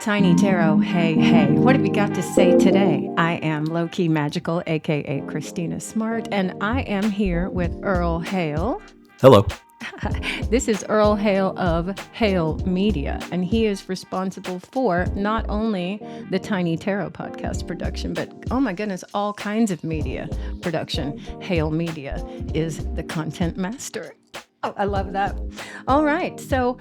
Tiny Tarot, hey, hey, what have you got to say today? I am Low Key Magical, aka Christina Smart, and I am here with Earl Hale. Hello. This is Earl Hale of Hale Media, and he is responsible for not only the Tiny Tarot podcast production, but oh my goodness, all kinds of media production. Hale Media is the content master. Oh, I love that. All right. So,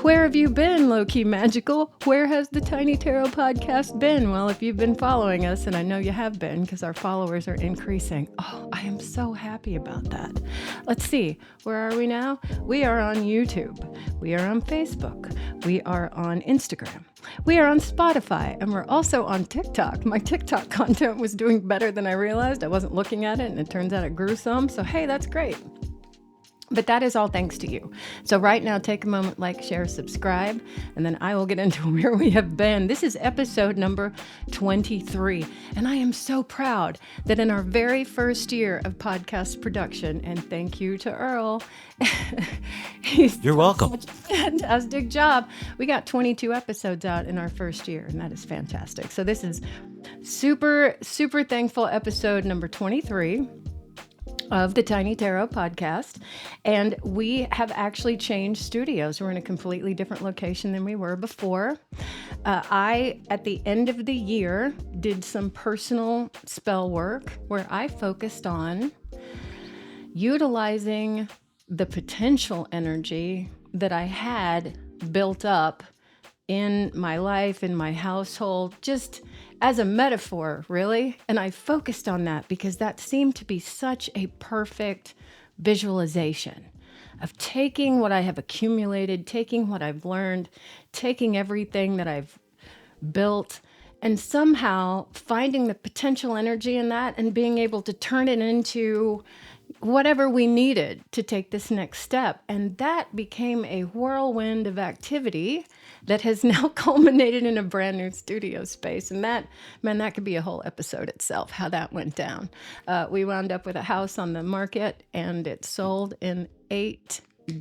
where have you been, Low Key Magical? Where has the Tiny Tarot podcast been? Well, if you've been following us, and I know you have been because our followers are increasing. Oh, I am so happy about that. Let's see. Where are we now? We are on YouTube. We are on Facebook. We are on Instagram. We are on Spotify, and we're also on TikTok. My TikTok content was doing better than I realized. I wasn't looking at it, and it turns out it grew some. So, hey, that's great. But that is all thanks to you. So right now, take a moment, like, share, subscribe, and then I will get into where we have been. This is episode number 23, and I am so proud that in our very first year of podcast production, and thank you to Earl. You're welcome. Such a fantastic job. We got 22 episodes out in our first year, and that is fantastic. So this is super, super thankful episode number 23. Of the Tiny Tarot podcast, and we have actually changed studios. We're in a completely different location than we were before. At the end of the year, did some personal spell work where I focused on utilizing the potential energy that I had built up in my life, in my household, just as a metaphor, really. And I focused on that because that seemed to be such a perfect visualization of taking what I have accumulated, taking what I've learned, taking everything that I've built, and somehow finding the potential energy in that and being able to turn it into whatever we needed to take this next step. And that became a whirlwind of activity that has now culminated in a brand new studio space. And that could be a whole episode itself, how that went down. We wound up with a house on the market and it sold in 8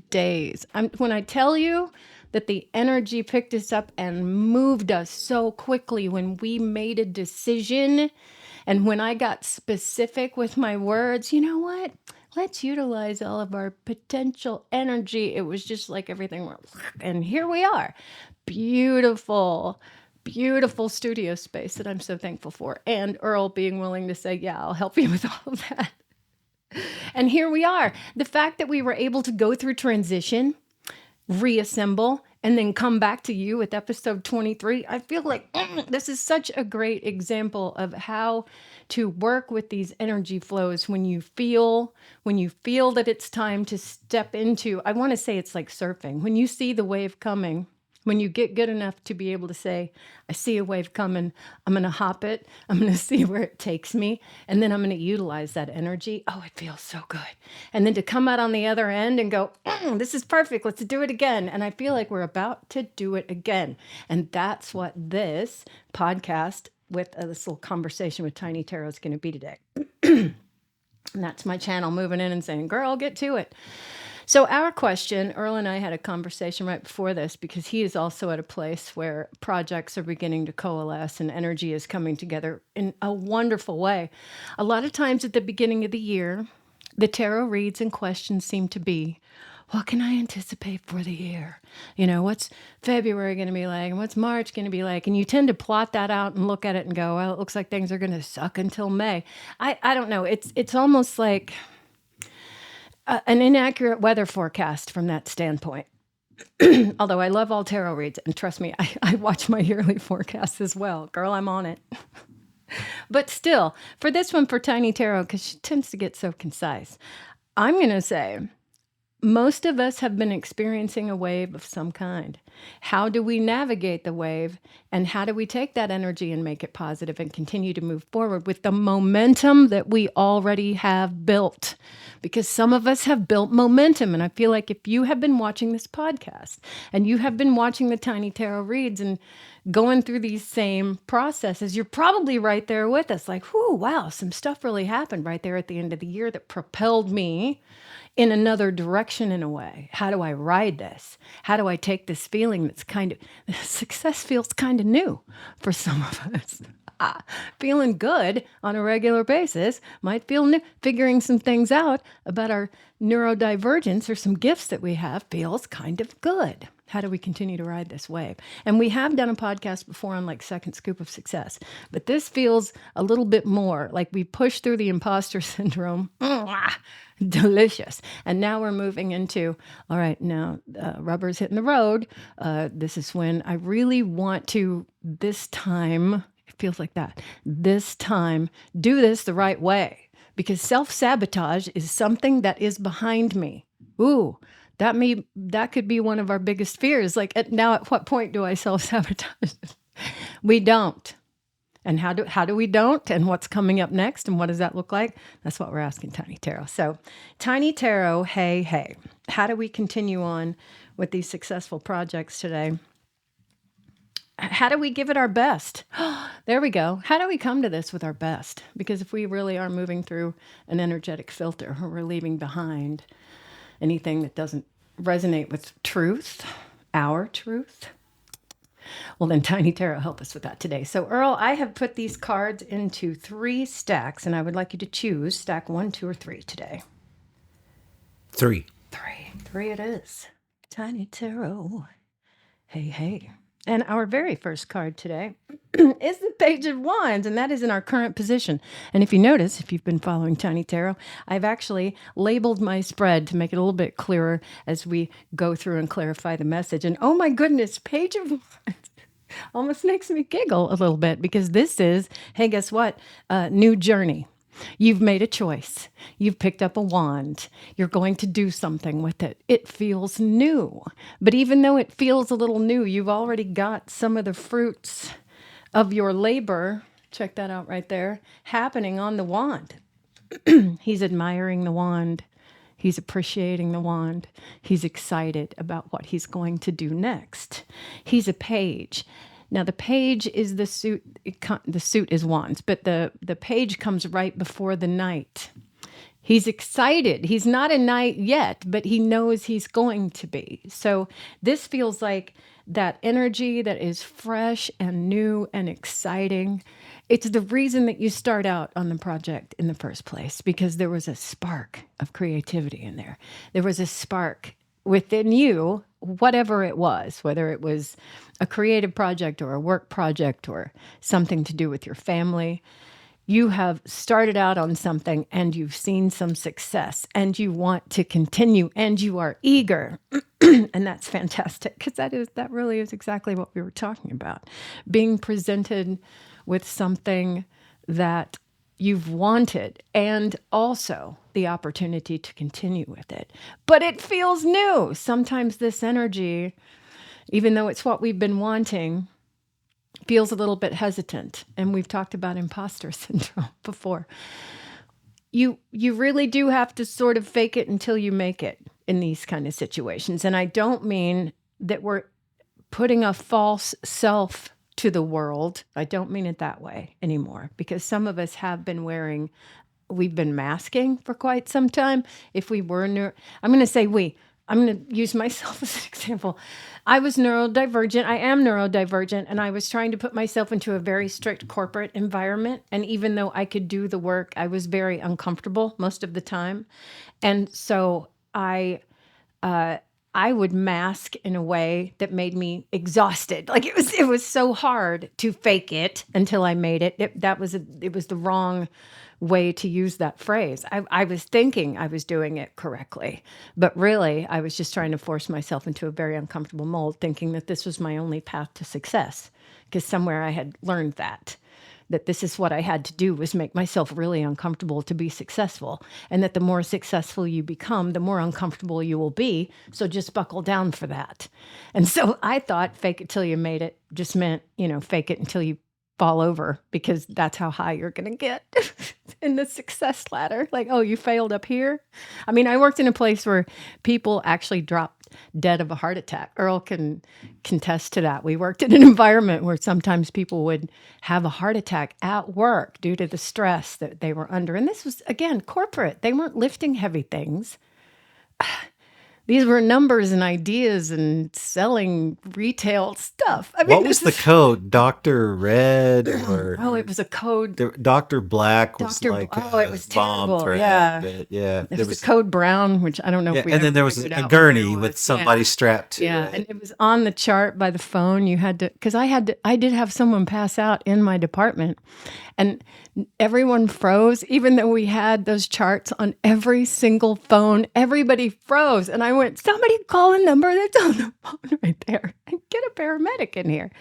days. When I tell you that the energy picked us up and moved us so quickly when we made a decision, and when I got specific with my words, you know what? Let's utilize all of our potential energy. It was just like everything went, and here we are. Beautiful, beautiful studio space that I'm so thankful for. And Earl being willing to say, yeah, I'll help you with all of that. And here we are. The fact that we were able to go through transition, reassemble, and then come back to you with episode 23. I feel like this is such a great example of how to work with these energy flows when you feel that it's time to step into, I want to say it's like surfing. When you see the wave coming, when you get good enough to be able to say, I see a wave coming, I'm going to hop it, I'm going to see where it takes me, and then I'm going to utilize that energy. Oh, it feels so good. And then to come out on the other end and go, this is perfect, let's do it again. And I feel like we're about to do it again. And that's what this podcast with this little conversation with Tiny Tarot is going to be today. And that's my channel moving in and saying, girl, get to it. So our question, Earl and I had a conversation right before this because he is also at a place where projects are beginning to coalesce and energy is coming together in a wonderful way. A lot of times at the beginning of the year, the tarot reads and questions seem to be, what can I anticipate for the year? You know, what's February going to be like? And what's March going to be like? And you tend to plot that out and look at it and go, well, it looks like things are going to suck until May. I don't know. It's almost like an inaccurate weather forecast from that standpoint. Although I love all tarot reads, and trust me, I watch my yearly forecasts as well. Girl, I'm on it. But still, for this one, for Tiny Tarot, because she tends to get so concise, I'm going to say most of us have been experiencing a wave of some kind. How do we navigate the wave, and how do we take that energy and make it positive and continue to move forward with the momentum that we already have built? Because some of us have built momentum, and I feel like if you have been watching this podcast and you have been watching the Tiny Tarot reads and going through these same processes, you're probably right there with us like, whoo, wow, some stuff really happened right there at the end of the year that propelled me in another direction in a way. How do I ride this? How do I take this feeling that's success feels kind of new for some of us. Feeling good on a regular basis might feel new. Figuring some things out about our neurodivergence or some gifts that we have feels kind of good. How do we continue to ride this wave? And we have done a podcast before on like Second Scoop of Success, but this feels a little bit more like we pushed through the imposter syndrome. Delicious. And now we're moving into, all right, now rubber's hitting the road. This is when I really want to, this time, it feels like that, this time, do this the right way. Because self-sabotage is something that is behind me. Ooh, that could be one of our biggest fears. Like at what point do I self-sabotage? We don't. And how do we don't? And what's coming up next? And what does that look like? That's what we're asking Tiny Tarot. So Tiny Tarot, hey. How do we continue on with these successful projects today? How do we give it our best? There we go. How do we come to this with our best? Because if we really are moving through an energetic filter, or we're leaving behind anything that doesn't resonate with truth, our truth, well, then Tiny Tarot help us with that today. So Earl, I have put these cards into 3 stacks, and I would like you to choose stack 1, 2, or 3 today. 3. 3 it is. Tiny Tarot. Hey. And our very first card today is the Page of Wands, and that is in our current position. And if you notice, if you've been following Tiny Tarot, I've actually labeled my spread to make it a little bit clearer as we go through and clarify the message. And oh my goodness, Page of Wands almost makes me giggle a little bit, because this is, hey, guess what? New journey. You've made a choice. You've picked up a wand. You're going to do something with it. It feels new. But even though it feels a little new, you've already got some of the fruits of your labor, check that out right there, happening on the wand. He's admiring the wand. He's appreciating the wand. He's excited about what he's going to do next. He's a page. Now, the page is the suit. The suit is wands, but the page comes right before the knight. He's excited. He's not a knight yet, but he knows he's going to be. So this feels like that energy that is fresh and new and exciting. It's the reason that you start out on the project in the first place, because there was a spark of creativity in there. There was a spark within you, whatever it was, whether it was a creative project or a work project or something to do with your family. You have started out on something and you've seen some success and you want to continue and you are eager. And that's fantastic, because that really is exactly what we were talking about. Being presented with something that you've wanted, and also the opportunity to continue with it. But it feels new. Sometimes this energy, even though it's what we've been wanting, feels a little bit hesitant. And we've talked about imposter syndrome before. You really do have to sort of fake it until you make it in these kind of situations. And I don't mean that we're putting a false self to the world. I don't mean it that way anymore, because some of us have been we've been masking for quite some time. If we were, I'm going to say I'm going to use myself as an example. I was neurodivergent. I am neurodivergent, and I was trying to put myself into a very strict corporate environment. And even though I could do the work, I was very uncomfortable most of the time. And so I would mask in a way that made me exhausted. Like it was so hard to fake it until I made it. It was the wrong way to use that phrase. I was thinking I was doing it correctly, but really I was just trying to force myself into a very uncomfortable mold, thinking that this was my only path to success, because somewhere I had learned that this is what I had to do, was make myself really uncomfortable to be successful. And that the more successful you become, the more uncomfortable you will be. So just buckle down for that. And so I thought fake it till you made it just meant, fake it until you fall over, because that's how high you're going to get in the success ladder. Like, oh, you failed up here. I mean, I worked in a place where people actually dropped dead of a heart attack. Earl can contest to that. We worked in an environment where sometimes people would have a heart attack at work due to the stress that they were under. And this was, again, corporate. They weren't lifting heavy things. these were numbers and ideas and selling retail stuff. I mean, What was the code? Dr. Red oh, it or was a code. Dr. Black was Dr. like Oh, it a was bomb terrible. threat. Yeah. But yeah, There there was a was code brown, which I don't know yeah, if we and then ever there was figured a out what that gurney with was. somebody strapped to Yeah, it. and it was on the chart by the phone. You had to, because I did have someone pass out in my department, and everyone froze, even though we had those charts on every single phone. Everybody froze, and I went, somebody call a number that's on the phone right there, and get a paramedic in here.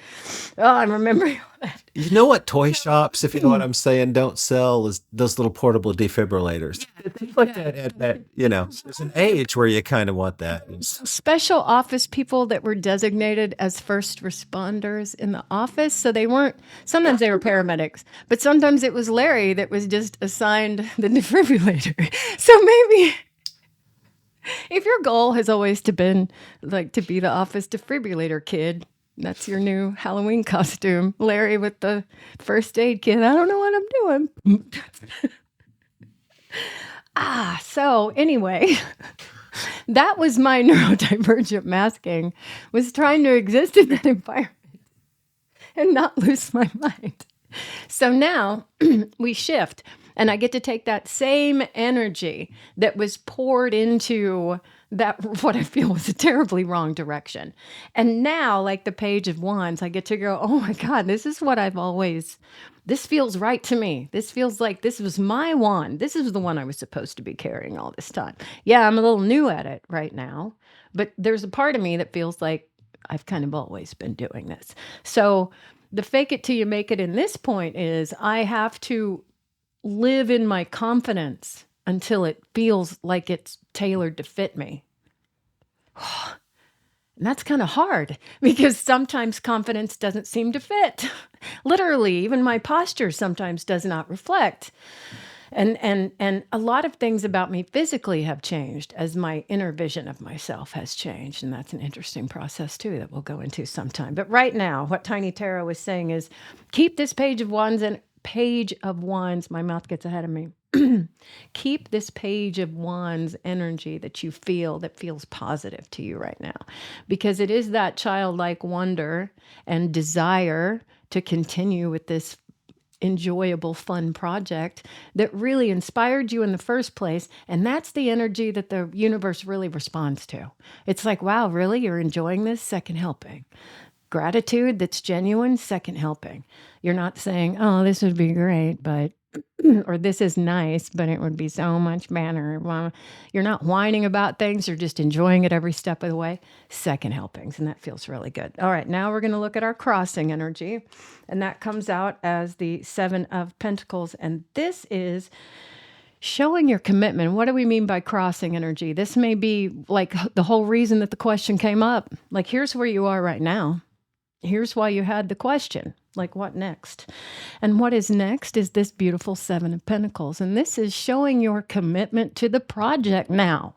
Oh, I'm remembering all that. You know what toy shops, if you know what I'm saying, don't sell is those little portable defibrillators. Things like that. There's an age where you kind of want that. Special office people that were designated as first responders in the office. So they weren't, sometimes they were paramedics, but sometimes it was Larry that was just assigned the defibrillator. So maybe if your goal has always been like to be the office defibrillator kid, that's your new Halloween costume, Larry with the first aid kit. I don't know what I'm doing. So anyway, that was my neurodivergent masking, was trying to exist in that environment and not lose my mind. So now we shift, and I get to take that same energy that was poured into that, what I feel was a terribly wrong direction. And now, like the Page of Wands, I get to go, oh my God, this is what this feels right to me. This feels like this was my wand. This is the one I was supposed to be carrying all this time. Yeah, I'm a little new at it right now, but there's a part of me that feels like I've kind of always been doing this. So the fake it till you make it in this point is I have to live in my confidence until it feels like it's tailored to fit me. And that's kind of hard because sometimes confidence doesn't seem to fit. Literally, even my posture sometimes does not reflect. And a lot of things about me physically have changed as my inner vision of myself has changed. And that's an interesting process too that we'll go into sometime. But right now, what Tiny Tarot was saying is keep this Page of Wands my mouth gets ahead of me. Keep this Page of Wands energy that you feel, that feels positive to you right now, because it is that childlike wonder and desire to continue with this enjoyable, fun project that really inspired you in the first place. And that's the energy that the universe really responds to. It's like, wow, really? You're enjoying this? Second helping. Gratitude that's genuine, second helping. You're not saying, oh, this would be great, but or this is nice, but it would be so much better. Well, you're not whining about things. You're just enjoying it every step of the way. Second helpings, and that feels really good. All right, now we're going to look at our crossing energy, and that comes out as the Seven of Pentacles, and this is showing your commitment. What do we mean by crossing energy? This may be like the whole reason that the question came up. Like, here's where you are right now. Here's why you had the question. Like, what next? And what is next is this beautiful Seven of Pentacles. And this is showing your commitment to the project now.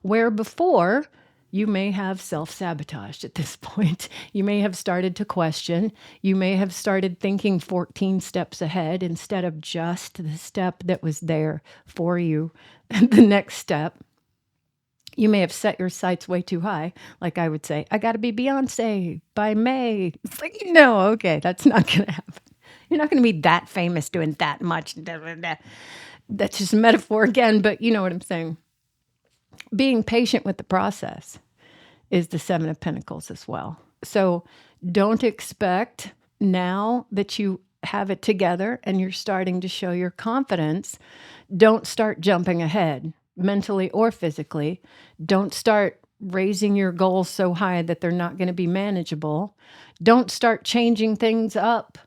Where before, you may have self-sabotaged at this point. You may have started to question. You may have started thinking 14 steps ahead instead of just the step that was there for you, the next step. You may have set your sights way too high. Like I would say, I got to be Beyonce by May. It's like, no, okay, that's not going to happen. You're not going to be that famous doing that much. That's just a metaphor again, but you know what I'm saying. Being patient with the process is the Seven of Pentacles as well. So don't expect now that you have it together and you're starting to show your confidence. Don't start jumping ahead. Mentally or physically. Don't start raising your goals so high that they're not going to be manageable. Don't start changing things up.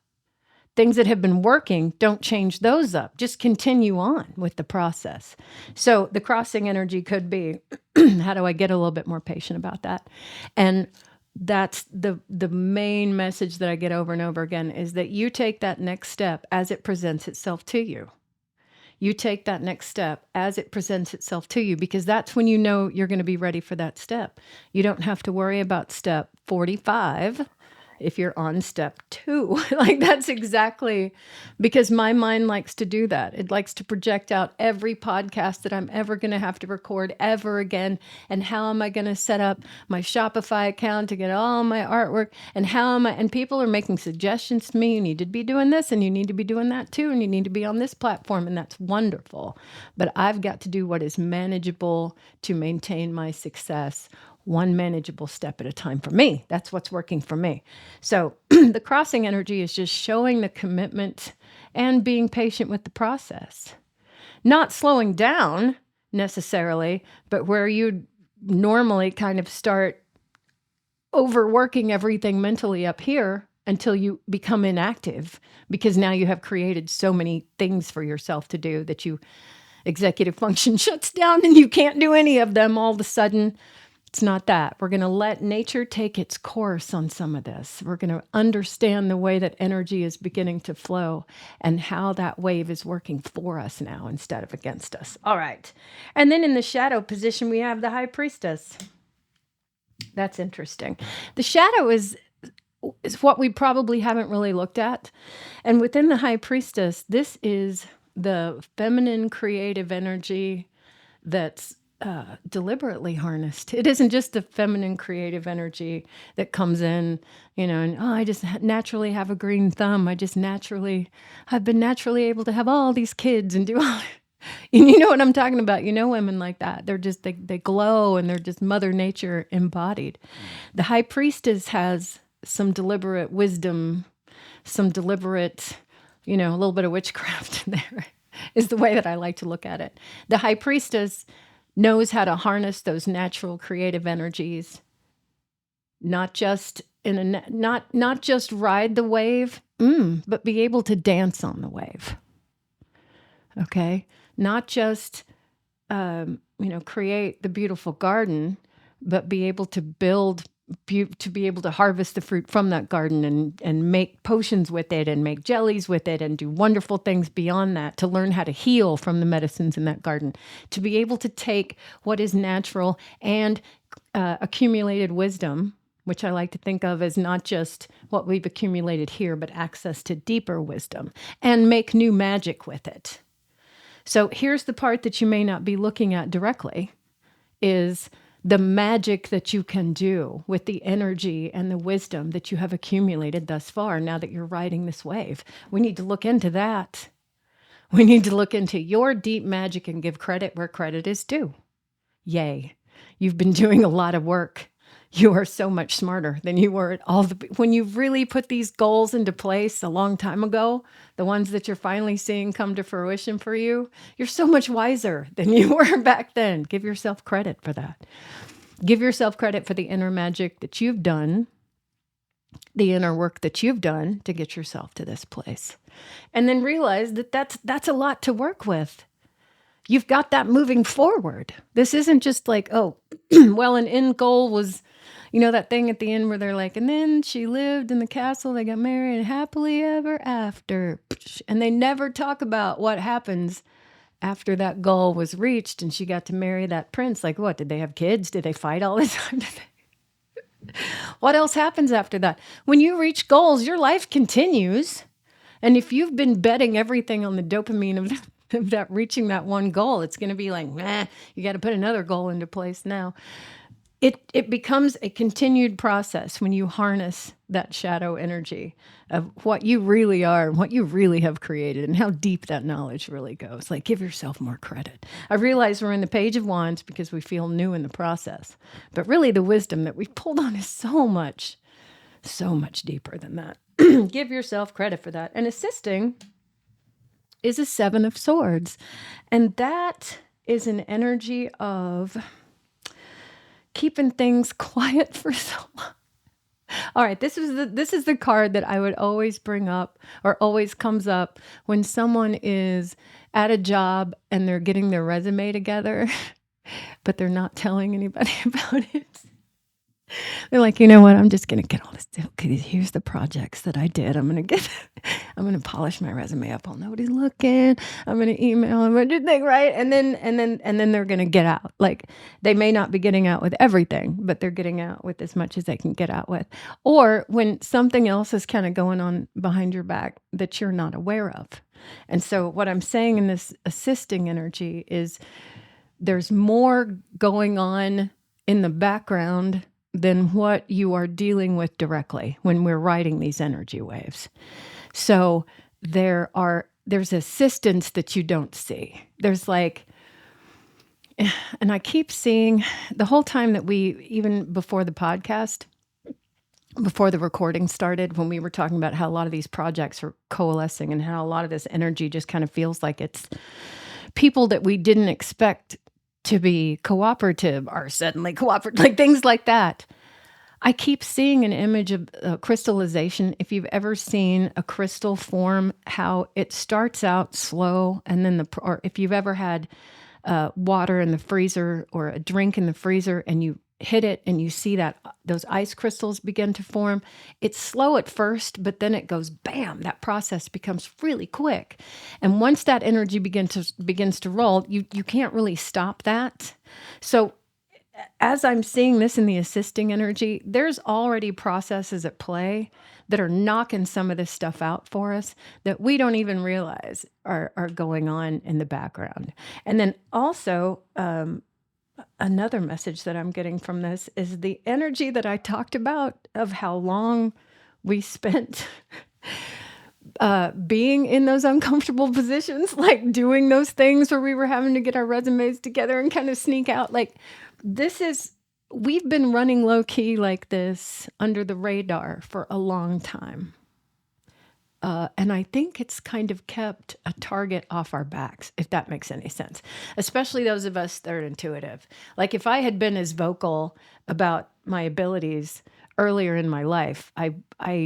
Things that have been working, don't change those up. Just continue on with the process. So the crossing energy could be, how do I get a little bit more patient about that? And that's the main message that I get over and over again is that you take that next step as it presents itself to you. You take that next step as it presents itself to you, because that's when you know you're going to be ready for that step. You don't have to worry about step 45 if you're on step 2. Like that's exactly because my mind likes to do that. It likes to project out every podcast that I'm ever going to have to record ever again. And how am I going to set up my Shopify account to get all my artwork? And and people are making suggestions to me. You need to be doing this and you need to be doing that too. And you need to be on this platform. And that's wonderful. But I've got to do what is manageable to maintain my success, one manageable step at a time for me. That's what's working for me. So the crossing energy is just showing the commitment and being patient with the process. Not slowing down necessarily, but where you normally kind of start overworking everything mentally up here until you become inactive, because now you have created so many things for yourself to do that executive function shuts down and you can't do any of them all of a sudden. It's not that. We're going to let nature take its course on some of this. We're going to understand the way that energy is beginning to flow and how that wave is working for us now instead of against us. All right. And then in the shadow position, we have the high priestess. That's interesting. The shadow is what we probably haven't really looked at. And within the high priestess, this is the feminine creative energy that's deliberately harnessed. It isn't just the feminine creative energy that comes in, and I just naturally have a green thumb. I've been naturally able to have all these kids and do all. And you know what I'm talking about. Women like that. They're just, they glow and they're just Mother Nature embodied. The high priestess has some deliberate wisdom, some deliberate, a little bit of witchcraft in there is the way that I like to look at it. The high priestess knows how to harness those natural creative energies, not just not just ride the wave, but be able to dance on the wave. Okay, not just create the beautiful garden, but be able to be able to harvest the fruit from that garden and make potions with it and make jellies with it and do wonderful things beyond that, to learn how to heal from the medicines in that garden, to be able to take what is natural and accumulated wisdom, which I like to think of as not just what we've accumulated here, but access to deeper wisdom, and make new magic with it. So here's the part that you may not be looking at directly, is the magic that you can do with the energy and the wisdom that you have accumulated thus far now that you're riding this wave. We need to look into that. We need to look into your deep magic and give credit where credit is due. Yay. You've been doing a lot of work. You are so much smarter than you were at when you really put these goals into place a long time ago, the ones that you're finally seeing come to fruition for you, you're so much wiser than you were back then. Give yourself credit for that. Give yourself credit for the inner magic that you've done, the inner work that you've done to get yourself to this place. And then realize that that's a lot to work with. You've got that moving forward. This isn't just like, oh, well, an end goal was, that thing at the end where they're like, and then she lived in the castle, they got married and happily ever after. And they never talk about what happens after that goal was reached and she got to marry that prince. Like, what? Did they have kids? Did they fight all the time? What else happens after that? When you reach goals, your life continues. And if you've been betting everything on the dopamine of that reaching that one goal, it's going to be like, you got to put another goal into place now. It becomes a continued process when you harness that shadow energy of what you really are and what you really have created and how deep that knowledge really goes. Like, give yourself more credit. I realize we're in the Page of Wands because we feel new in the process, but really the wisdom that we've pulled on is so much deeper than that. Give yourself credit for that. And assisting is a 7 of Swords. And that is an energy of keeping things quiet for so long. All right, this is the card that I would always bring up, or always comes up when someone is at a job and they're getting their resume together, but they're not telling anybody about it. They're like, you know what? I'm just gonna get all this. Okay, here's the projects that I did. I'm gonna polish my resume up while nobody's looking. I'm gonna email them everything, right? And then they're gonna get out. Like they may not be getting out with everything, but they're getting out with as much as they can get out with. Or when something else is kind of going on behind your back that you're not aware of. And so what I'm saying in this assisting energy is there's more going on in the background than what you are dealing with directly when we're riding these energy waves. So there's assistance that you don't see. There's like, and I keep seeing the whole time that even before the podcast, before the recording started, when we were talking about how a lot of these projects are coalescing and how a lot of this energy just kind of feels like it's people that we didn't expect to be cooperative are suddenly cooperative, like things like that. I keep seeing an image of crystallization. If you've ever seen a crystal form, how it starts out slow, and then or if you've ever had water in the freezer or a drink in the freezer, and you hit it and you see that those ice crystals begin to form. It's slow at first, but then it goes bam. That process becomes really quick, and once that energy begins to roll, you can't really stop that. So as I'm seeing this in the assisting energy, there's already processes at play that are knocking some of this stuff out for us that we don't even realize are going on in the background. And then also, another message that I'm getting from this is the energy that I talked about of how long we spent being in those uncomfortable positions, like doing those things where we were having to get our resumes together and kind of sneak out. Like we've been running low key like this under the radar for a long time. And I think it's kind of kept a target off our backs, if that makes any sense, especially those of us that are intuitive. Like if I had been as vocal about my abilities earlier in my life, I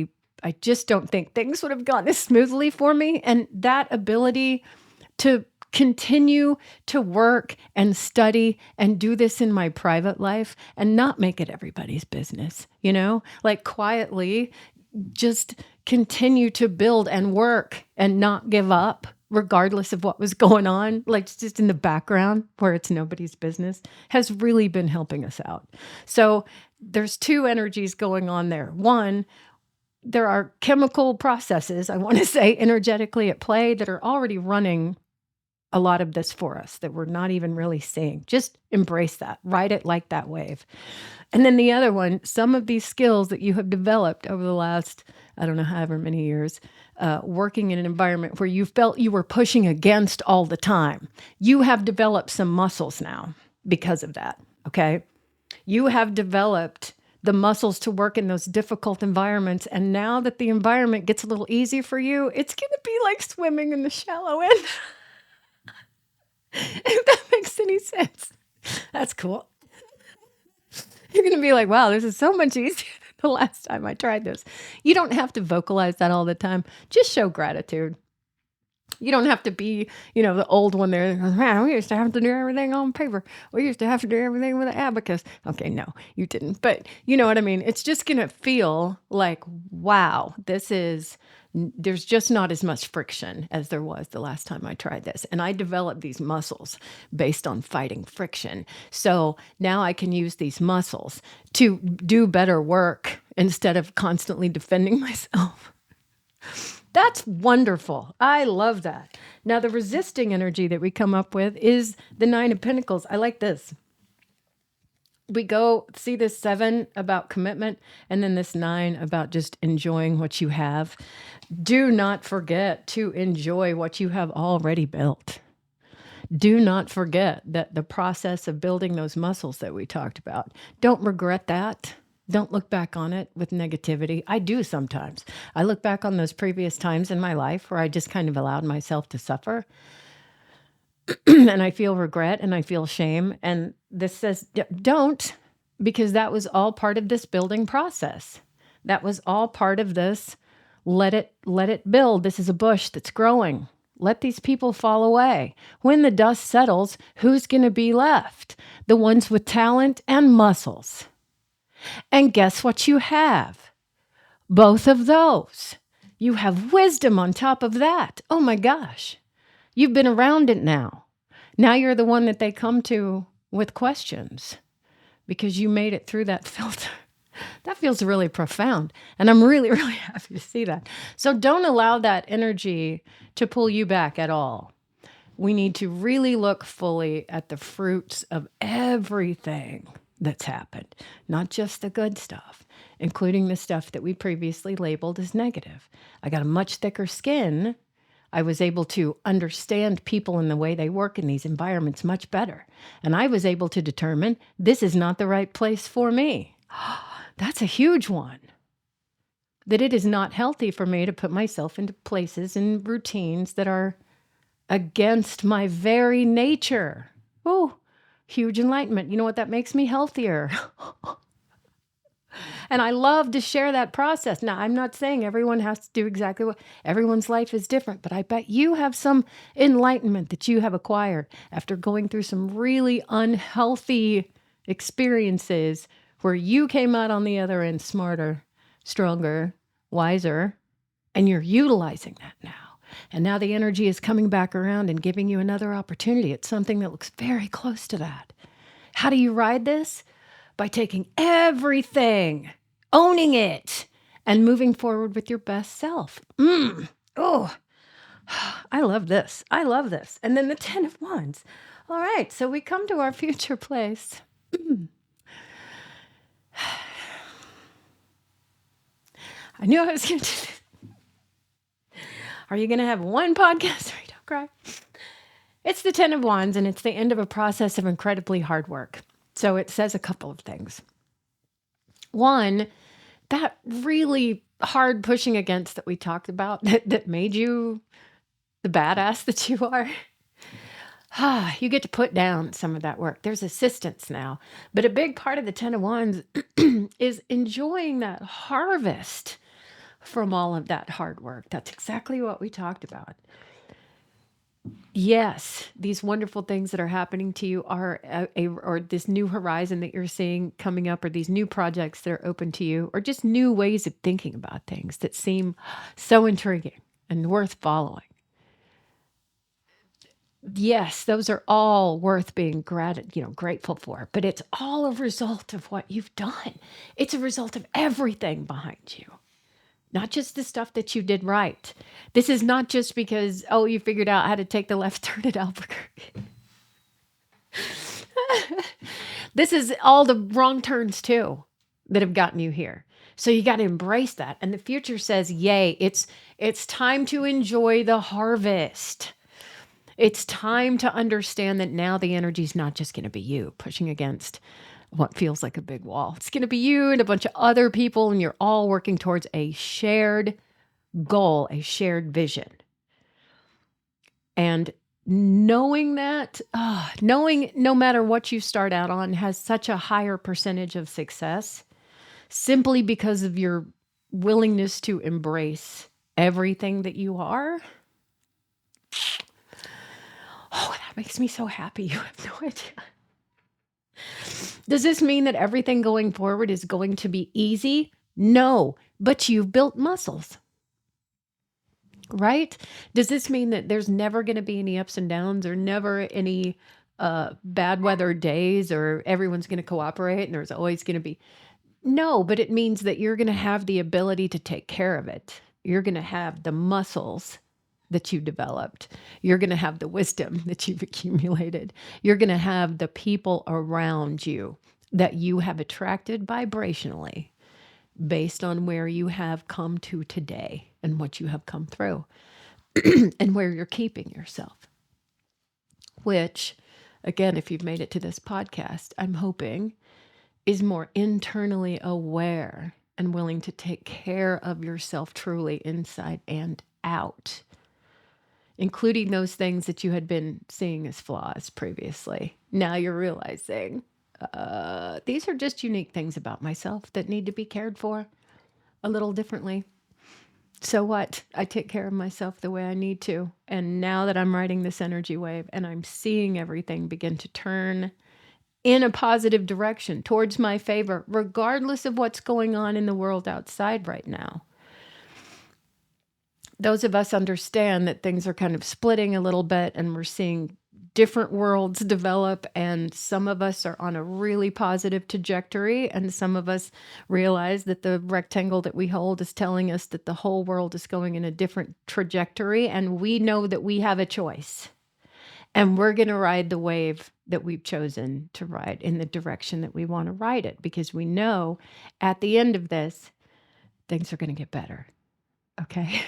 just don't think things would have gone as smoothly for me. And that ability to continue to work and study and do this in my private life and not make it everybody's business, like quietly just continue to build and work and not give up regardless of what was going on, like just in the background where it's nobody's business, has really been helping us out. So there's two energies going on there. One, there are chemical processes, I want to say energetically at play, that are already running a lot of this for us that we're not even really seeing. Just embrace that, ride it like that wave. And then the other one, some of these skills that you have developed over the last, I don't know, however many years, working in an environment where you felt you were pushing against all the time. You have developed some muscles now because of that, okay? You have developed the muscles to work in those difficult environments. And now that the environment gets a little easier for you, it's going to be like swimming in the shallow end. If that makes any sense. That's cool. You're going to be like, wow, this is so much easier than the last time I tried this. You don't have to vocalize that all the time. Just show gratitude. You don't have to be, the old one there. Man, we used to have to do everything on paper. We used to have to do everything with an abacus. Okay, no, you didn't. But you know what I mean? It's just going to feel like, wow, there's just not as much friction as there was the last time I tried this. And I developed these muscles based on fighting friction. So now I can use these muscles to do better work instead of constantly defending myself. That's wonderful. I love that. Now, the resisting energy that we come up with is the 9 of Pentacles. I like this. We go see this 7 about commitment and then this 9 about just enjoying what you have. Do not forget to enjoy what you have already built. Do not forget that the process of building those muscles that we talked about. Don't regret that. Don't look back on it with negativity. I do sometimes. I look back on those previous times in my life where I just kind of allowed myself to suffer. And I feel regret and I feel shame. And this says, don't, because that was all part of this building process. That was all part of this. Let it build. This is a bush that's growing. Let these people fall away. When the dust settles, who's going to be left? The ones with talent and muscles. And guess what you have? Both of those. You have wisdom on top of that. Oh my gosh. You've been around it now. Now you're the one that they come to with questions because you made it through that filter. That feels really profound. And I'm really, really happy to see that. So don't allow that energy to pull you back at all. We need to really look fully at the fruits of everything that's happened, not just the good stuff, including the stuff that we previously labeled as negative. I got a much thicker skin. I was able to understand people and the way they work in these environments much better. And I was able to determine this is not the right place for me. That's a huge one. That it is not healthy for me to put myself into places and routines that are against my very nature. Oh, huge enlightenment. You know what? That makes me healthier. And I love to share that process. Now, I'm not saying everyone has to do exactly what everyone's life is different, but I bet you have some enlightenment that you have acquired after going through some really unhealthy experiences where you came out on the other end smarter, stronger, wiser, and you're utilizing that now. And now the energy is coming back around and giving you another opportunity. It's something that looks very close to that. How do you ride this? By taking everything, owning it, and moving forward with your best self. Oh, I love this. I love this. And then the 10 of Wands. All right, so we come to our future place. I knew I was going to do this. Are you going to have one podcast where you don't cry? It's the 10 of Wands, and it's the end of a process of incredibly hard work. So it says a couple of things. One, that really hard pushing against that we talked about that made you the badass that you are. You get to put down some of that work. There's assistance now. But a big part of the 10 of Wands is enjoying that harvest from all of that hard work. That's exactly what we talked about. Yes, these wonderful things that are happening to you are or this new horizon that you're seeing coming up, or these new projects that are open to you, or just new ways of thinking about things that seem so intriguing and worth following. Yes, those are all worth being grateful for, but it's all a result of what you've done. It's a result of everything behind you. Not just the stuff that you did right. This is not just because, you figured out how to take the left turn at Albuquerque. This is all the wrong turns too that have gotten you here. So you got to embrace that. And the future says, yay, it's time to enjoy the harvest. It's time to understand that now the energy is not just going to be you pushing against what feels like a big wall. It's going to be you and a bunch of other people, and you're all working towards a shared goal, a shared vision. And knowing that, knowing no matter what you start out on has such a higher percentage of success simply because of your willingness to embrace everything that you are. Oh, that makes me so happy. You have no idea. Does this mean that everything going forward is going to be easy? No, but you've built muscles, right? Does this mean that there's never going to be any ups and downs, or never any bad weather days, or everyone's going to cooperate and there's always going to be? No, but it means that you're going to have the ability to take care of it. You're going to have the muscles that you developed. You're going to have the wisdom that you've accumulated. You're going to have the people around you that you have attracted vibrationally based on where you have come to today and what you have come through and where you're keeping yourself. Which, again, if you've made it to this podcast, I'm hoping is more internally aware and willing to take care of yourself truly inside and out, including those things that you had been seeing as flaws previously. Now you're realizing these are just unique things about myself that need to be cared for a little differently. So what? I take care of myself the way I need to. And now that I'm riding this energy wave and I'm seeing everything begin to turn in a positive direction towards my favor, regardless of what's going on in the world outside right now. Those of us understand that things are kind of splitting a little bit and we're seeing different worlds develop, and some of us are on a really positive trajectory, and some of us realize that the rectangle that we hold is telling us that the whole world is going in a different trajectory, and we know that we have a choice. And we're going to ride the wave that we've chosen to ride in the direction that we want to ride it, because we know at the end of this, things are going to get better. Okay?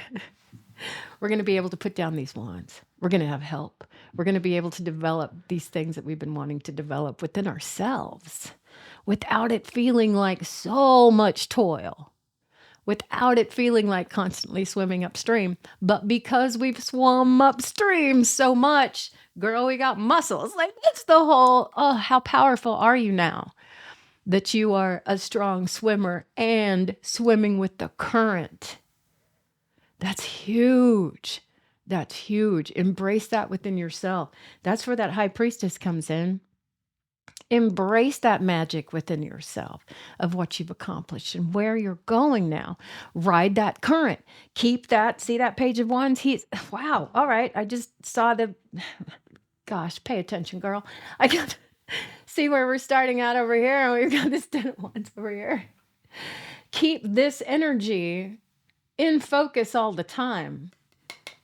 We're going to be able to put down these wands. We're going to have help. We're going to be able to develop these things that we've been wanting to develop within ourselves without it feeling like so much toil, without it feeling like constantly swimming upstream. But because we've swum upstream so much, girl, we got muscles. Like, it's the whole, oh, how powerful are you now that you are a strong swimmer and swimming with the current? That's huge. That's huge. Embrace that within yourself. That's where that high priestess comes in. Embrace that magic within yourself of what you've accomplished and where you're going now. Ride that current. Keep that. See that page of wands? Wow. All right. I just saw gosh, pay attention, girl. I got see where we're starting out over here, and we've got this 10 of wands over here. Keep this energy in focus all the time.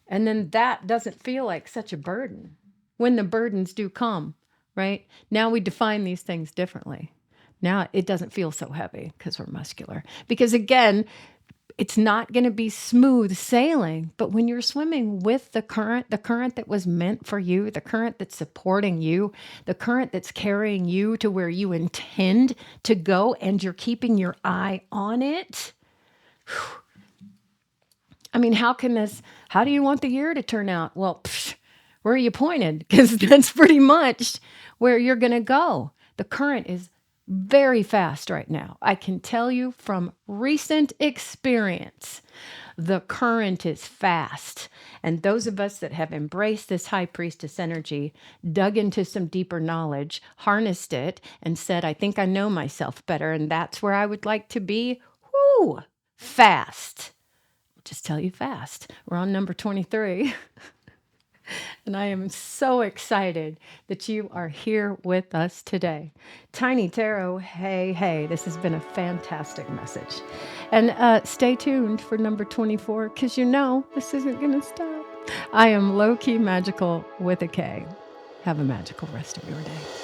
And then that doesn't feel like such a burden when the burdens do come, right? Now we define these things differently. Now it doesn't feel so heavy because we're muscular. Because again, it's not going to be smooth sailing, but when you're swimming with the current that was meant for you, the current that's supporting you, the current that's carrying you to where you intend to go, and you're keeping your eye on it. Whew. I mean, how do you want the year to turn out? Well, where are you pointed? Because that's pretty much where you're going to go. The current is very fast right now. I can tell you from recent experience, the current is fast. And those of us that have embraced this high priestess energy, dug into some deeper knowledge, harnessed it, and said, I think I know myself better, and that's where I would like to be. Whoo, fast. Just tell you fast. We're on number 23. And I am so excited that you are here with us today. Tiny Tarot, hey, this has been a fantastic message. And stay tuned for number 24, because you know this isn't going to stop. I am Low Key Magical with a K. Have a magical rest of your day.